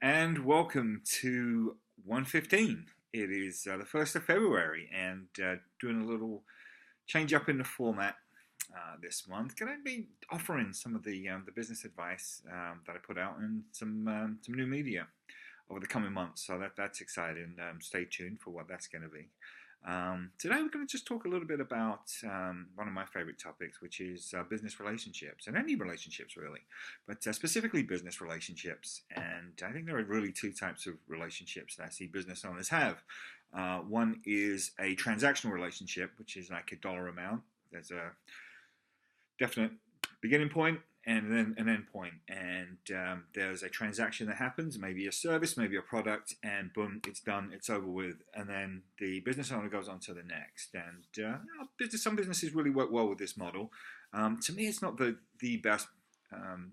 And welcome to 115. It is the 1st of February, and doing a little change up in the format this month. Going to be offering some of the business advice that I put out and some new media over the coming months. So that's exciting. Stay tuned for what that's going to be. Today we're going to just talk a little bit about one of my favorite topics, which is business relationships, and any relationships really, but specifically business relationships. And I think there are really two types of relationships that I see business owners have. One is a transactional relationship, which is like a dollar amount. There's a definite beginning point and then an end point, and there's a transaction that happens, maybe a service, maybe a product, and boom, it's done, it's over with, and then the business owner goes on to the next. And some businesses really work well with this model. To me, it's not the best,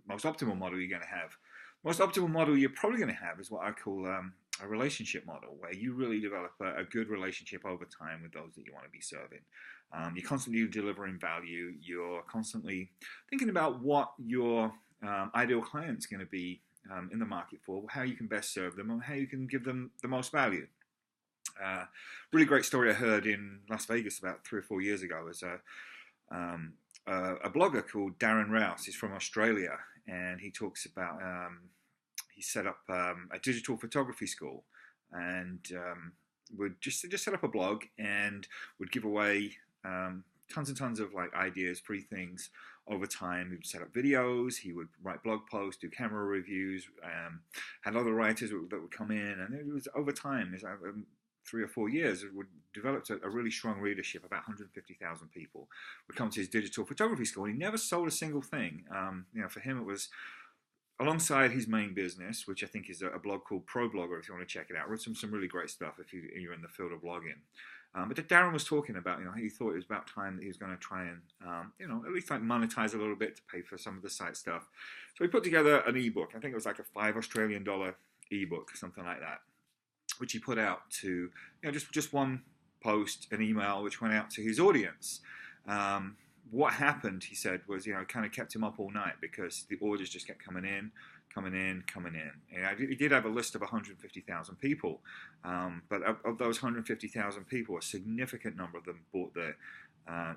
most optimal model you're going to have. Most optimal model you're probably going to have is what I call a relationship model, where you really develop a good relationship over time with those that you want to be serving. You're constantly delivering value. You're constantly thinking about what your ideal client's going to be in the market for, how you can best serve them, and how you can give them the most value. Really great story I heard in Las Vegas about 3 or 4 years ago was a blogger called Darren Rouse. He's from Australia, and he talks about he set up a digital photography school, and would just set up a blog and would give away tons and tons of like ideas, free things over time. He would set up videos, he would write blog posts, do camera reviews, had other writers that would come in, and it was over time, 3 or 4 years, it would developed a really strong readership. About 150,000 people would come to his digital photography school, and he never sold a single thing. For him, it was alongside his main business, which I think is a blog called Pro Blogger, if you want to check it out. Wrote some really great stuff if you're in the field of blogging. But Darren was talking about, he thought it was about time that he was going to try and, at least like monetize a little bit to pay for some of the site stuff. So he put together an ebook. I think it was like a $5 Australian ebook, something like that, which he put out to, just one post, an email, which went out to his audience. What happened, he said, was, kind of kept him up all night because the orders just kept coming in. And he did have a list of 150,000 people, but of those 150,000 people, a significant number of them bought the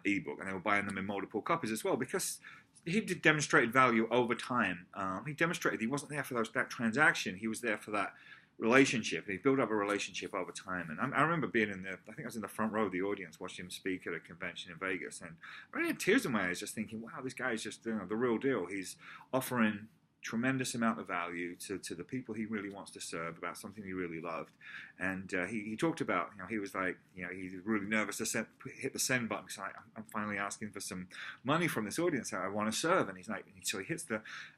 ebook, and they were buying them in multiple copies as well because he demonstrated value over time. He demonstrated he wasn't there for that transaction; he was there for that relationship, and he built up a relationship over time. And I remember being I think I was in the front row of the audience watching him speak at a convention in Vegas, and I really had tears in my eyes just thinking, wow, this guy is just the real deal. He's offering tremendous amount of value to the people he really wants to serve about something he really loved. And he talked about, he was like, he's really nervous to hit the send button because I'm finally asking for some money from this audience that I want to serve. And he's like, so he hits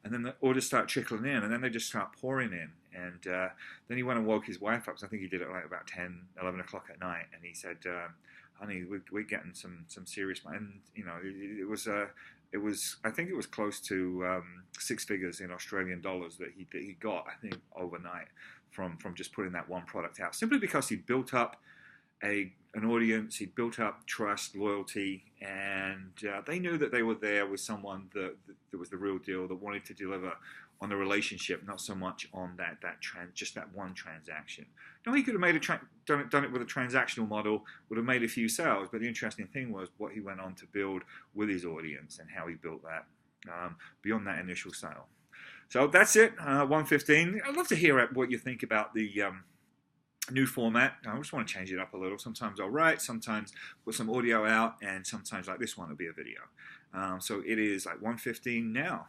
and then the orders start trickling in, and then they just start pouring in. And then he went and woke his wife up, so I think he did it like about 10, 11 o'clock at night, and he said, honey, we're getting some serious money. And it was I think it was close to 6 figures in Australian dollars that he got, I think, overnight from just putting that one product out, simply because he built up an audience, he built up trust, loyalty, and they knew that they were there with someone that was the real deal, that wanted to deliver on the relationship, not so much on just that one transaction. He could have done it with a transactional model, would have made a few sales, but the interesting thing was what he went on to build with his audience and how he built that beyond that initial sale. So that's it, 115. I'd love to hear what you think about the new format. I just want to change it up a little. Sometimes I'll write, sometimes put some audio out, and sometimes like this one will be a video. So it is like 1:15 now.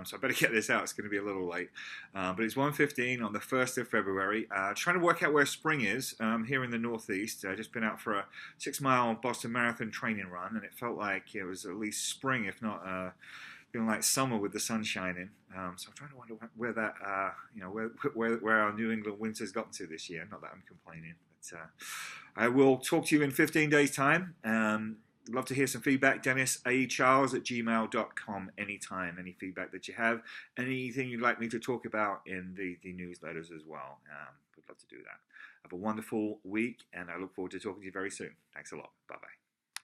So I better get this out. It's going to be a little late. But it's 1:15 on the 1st of February. Trying to work out where spring is here in the Northeast. I've just been out for a 6-mile Boston Marathon training run, and it felt like it was at least spring, if not feeling like summer with the sun shining. So I'm trying to wonder where that, where our New England winter's gotten to this year. Not that I'm complaining, but I will talk to you in 15 days' time. Love to hear some feedback. DennisACharles@gmail.com anytime. Any feedback that you have. Anything you'd like me to talk about in the newsletters as well. Would love to do that. Have a wonderful week, and I look forward to talking to you very soon. Thanks a lot. Bye-bye.